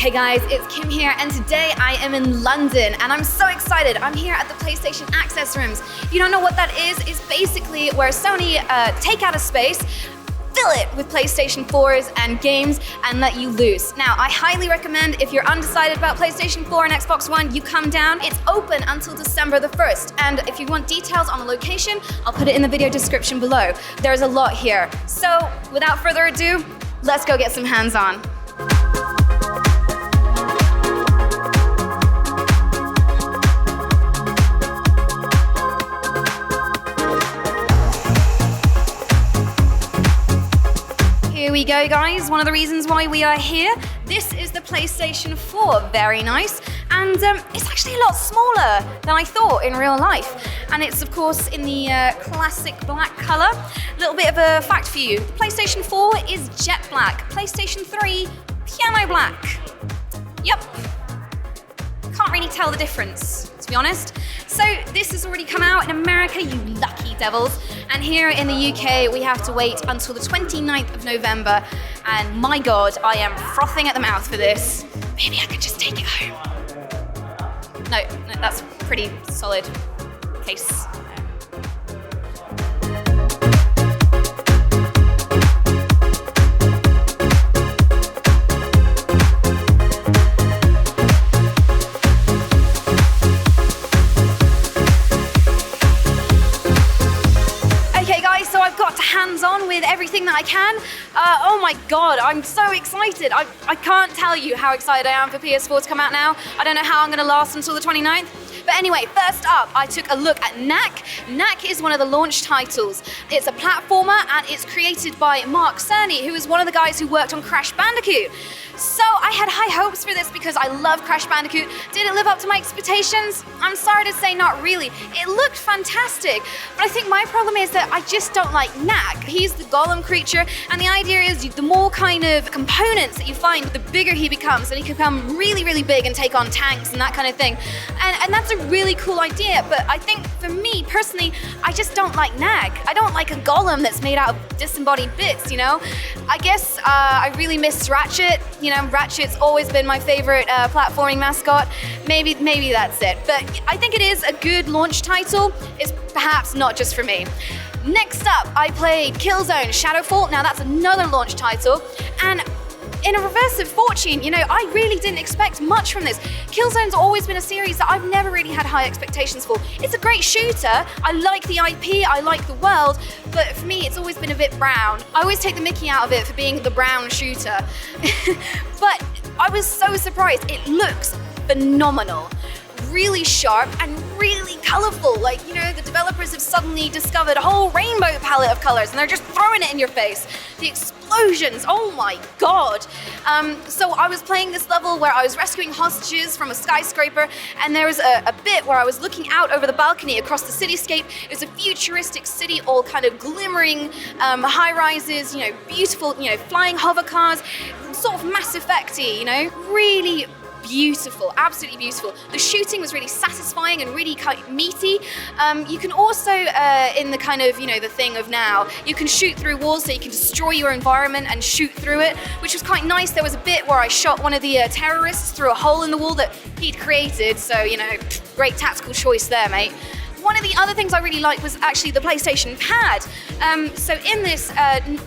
Hey guys, it's Kim here, and today I am in London, and I'm so excited. I'm here at the PlayStation Access Rooms. If you don't know what that is, it's basically where Sony take out a space, fill it with PlayStation 4s and games, and let you loose. Now, I highly recommend if you're undecided about PlayStation 4 and Xbox One, you come down. It's open until December the 1st, and if you want details on the location, I'll put it in the video description below. There's a lot here. So, without further ado, let's go get some hands-on. Here we go, guys. One of the reasons why we are here. This is the PlayStation 4. Very nice. And it's actually a lot smaller than I thought in real life. And it's, of course, in the classic black color. A little bit of a fact for you. PlayStation 4 is jet black. PlayStation 3, piano black. Yep. Can't really tell the difference, to be honest. So this has already come out in America, you lucky devils. And here in the UK, we have to wait until the 29th of November. And my God, I am frothing at the mouth for this. Maybe I could just take it home. No, that's pretty solid case. Hands-on with everything that I can. Oh my God, I'm so excited. I can't tell you how excited I am for PS4 to come out now. I don't know how I'm gonna last until the 29th. But anyway, first up, I took a look at Knack. Knack is one of the launch titles. It's a platformer and it's created by Mark Cerny, who is one of the guys who worked on Crash Bandicoot. So I had high hopes for this because I love Crash Bandicoot. Did it live up to my expectations? I'm sorry to say not really. It looked fantastic, but I think my problem is that I just don't like Knack. He's the golem creature, and the idea is the more kind of components that you find, the bigger he becomes, and he can become really, really big and take on tanks and that kind of thing. And that's a really cool idea, but I think for me personally, I just don't like Knack. I don't like a golem that's made out of disembodied bits, you know? I guess I really miss Ratchet. You know, Ratchet's always been my favorite platforming mascot. Maybe that's it. But I think it is a good launch title. It's perhaps not just for me. Next up, I played Killzone Shadowfall. Now that's another launch title. And in a reverse of fortune, you know, I really didn't expect much from this. Killzone's always been a series that I've never really had high expectations for. It's a great shooter. I like the IP, I like the world, but for me, it's always been a bit brown. I always take the mickey out of it for being the brown shooter. But I was so surprised. It looks phenomenal. Really sharp and really colorful. Like, you know, the developers have suddenly discovered a whole rainbow palette of colors and they're just throwing it in your face. The explosions, oh my God. So I was playing this level where I was rescuing hostages from a skyscraper, and there was a bit where I was looking out over the balcony across the cityscape. It was a futuristic city, all kind of glimmering high rises, you know, beautiful, you know, flying hover cars, sort of Mass Effect-y, you know, really beautiful, absolutely beautiful. The shooting was really satisfying and really meaty. You can also, in the kind of, you know, the thing of now, you can shoot through walls, so you can destroy your environment and shoot through it, which was quite nice. There was a bit where I shot one of the terrorists through a hole in the wall that he'd created, so, you know, great tactical choice there, mate. One of the other things I really liked was actually the PlayStation Pad. So in this,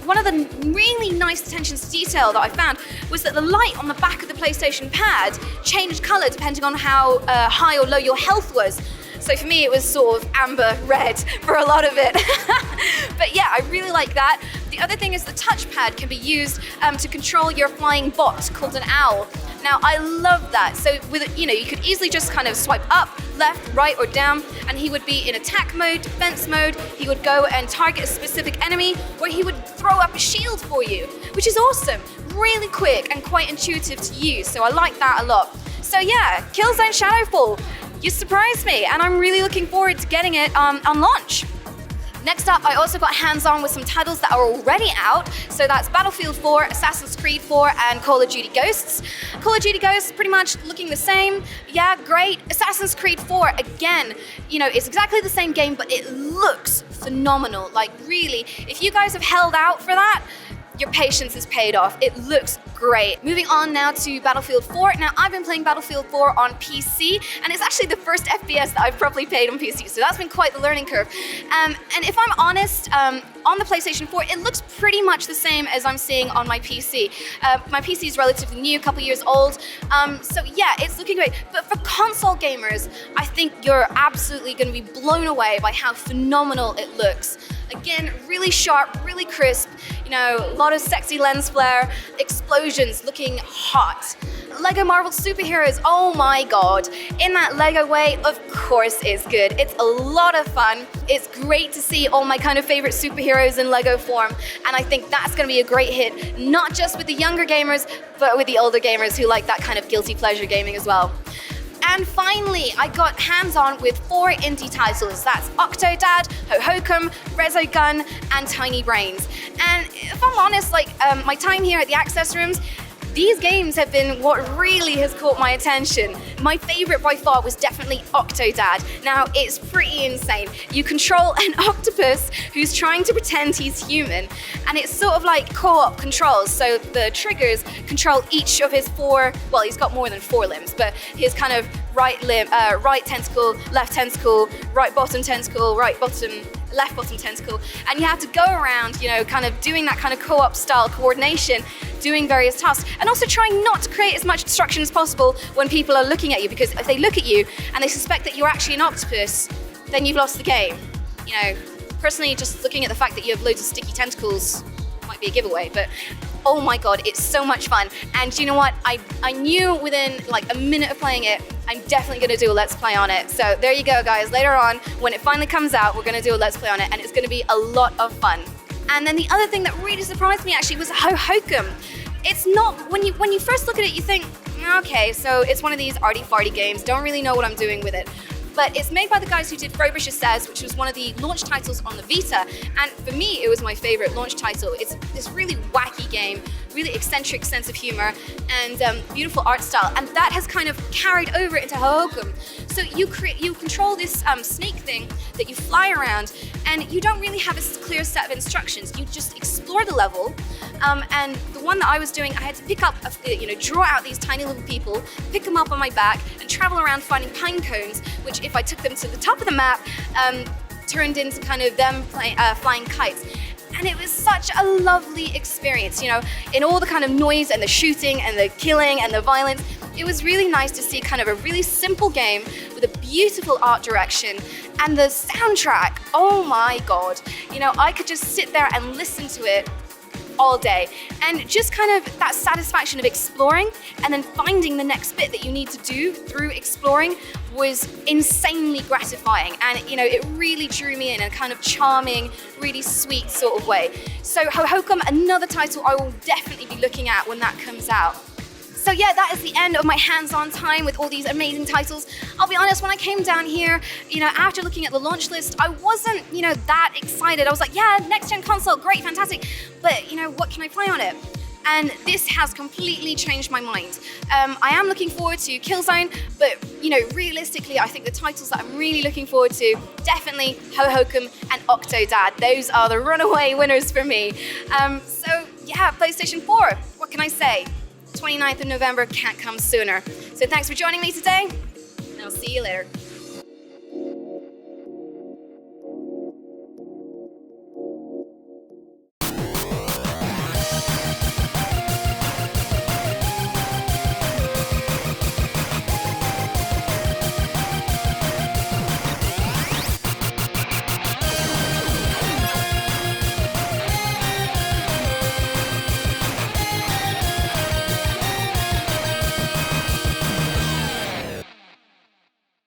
one of the really nice attentions to detail that I found was that the light on the back of the PlayStation Pad changed color depending on how high or low your health was. So for me, it was sort of amber red for a lot of it. But yeah, I really like that. The other thing is the touchpad can be used to control your flying bot called an owl. Now, I love that. So with, you know, you could easily just kind of swipe up, left, right, or down, and he would be in attack mode, defense mode. He would go and target a specific enemy, or he would throw up a shield for you, which is awesome. Really quick and quite intuitive to use, so I like that a lot. So yeah, Killzone Shadowfall. You surprised me, and I'm really looking forward to getting it on launch. Next up, I also got hands-on with some titles that are already out. So that's Battlefield 4, Assassin's Creed 4, and Call of Duty Ghosts. Call of Duty Ghosts pretty much looking the same. Yeah, great. Assassin's Creed 4, again, you know, it's exactly the same game, but it looks phenomenal. Like, really, if you guys have held out for that, your patience is paid off. It looks great. Moving on now to Battlefield 4. Now, I've been playing Battlefield 4 on PC, and it's actually the first FPS that I've properly played on PC, so that's been quite the learning curve. And if I'm honest, on the PlayStation 4, it looks pretty much the same as I'm seeing on my PC. My PC is relatively new, a couple years old, so yeah, it's looking great. But for console gamers, I think you're absolutely going to be blown away by how phenomenal it looks. Again, really sharp, really crisp, you know, a lot of sexy lens flare, explosions looking hot. Lego Marvel Superheroes, oh my god. In that Lego way, of course it's good. It's a lot of fun. It's great to see all my kind of favorite superheroes in Lego form, and I think that's gonna be a great hit, not just with the younger gamers, but with the older gamers who like that kind of guilty pleasure gaming as well. And finally, I got hands-on with 4 indie titles. That's Octodad, Hohokum, Resogun, and Tiny Brains. And if I'm honest, like my time here at the Access Rooms, these games have been what really has caught my attention. My favorite by far was definitely Octodad. Now, it's pretty insane. You control an octopus who's trying to pretend he's human, and it's sort of like co-op controls. So the triggers control each of his 4, well, he's got more than 4 limbs, but his kind of right limb, right tentacle, left tentacle, right bottom tentacle, right bottom, left bottom tentacle, and you have to go around, you know, kind of doing that kind of co-op style coordination, doing various tasks, and also trying not to create as much destruction as possible when people are looking at you, because if they look at you and they suspect that you're actually an octopus, then you've lost the game. You know, personally, just looking at the fact that you have loads of sticky tentacles might be a giveaway, but oh my god, it's so much fun. And you know what? I knew within like a minute of playing it, I'm definitely gonna do a Let's Play on it. So there you go, guys. Later on, when it finally comes out, we're gonna do a Let's Play on it, and it's gonna be a lot of fun. And then the other thing that really surprised me actually was Hohokum. It's not, when you first look at it, you think, okay, so it's one of these arty-farty games, don't really know what I'm doing with it. But it's made by the guys who did Frobisher Says, which was one of the launch titles on the Vita, and for me, it was my favorite launch title. It's this really wacky game, really eccentric sense of humor, and beautiful art style, and that has kind of carried over into Hohokum. So you control this snake thing that you fly around, and you don't really have a clear set of instructions. You just explore the level, and the one that I was doing, I had to pick up, draw out these tiny little people, pick them up on my back, and travel around finding pine cones, which if I took them to the top of the map, turned into kind of them flying kites. And it was such a lovely experience, you know, in all the kind of noise and the shooting and the killing and the violence. It was really nice to see kind of a really simple game with a beautiful art direction, and the soundtrack, oh my god. You know, I could just sit there and listen to it all day, and just kind of that satisfaction of exploring and then finding the next bit that you need to do through exploring was insanely gratifying, and you know, it really drew me in a kind of charming, really sweet sort of way. So Hohokum, another title I will definitely be looking at when that comes out. So yeah, that is the end of my hands-on time with all these amazing titles. I'll be honest, when I came down here, you know, after looking at the launch list, I wasn't, you know, that excited. I was like, yeah, next-gen console, great, fantastic. But, you know, what can I play on it? And this has completely changed my mind. I am looking forward to Killzone, but, you know, realistically, I think the titles that I'm really looking forward to, definitely Hohokum and Octodad. Those are the runaway winners for me. So yeah, PlayStation 4, what can I say? 29th of November can't come sooner. So thanks for joining me today, and I'll see you later.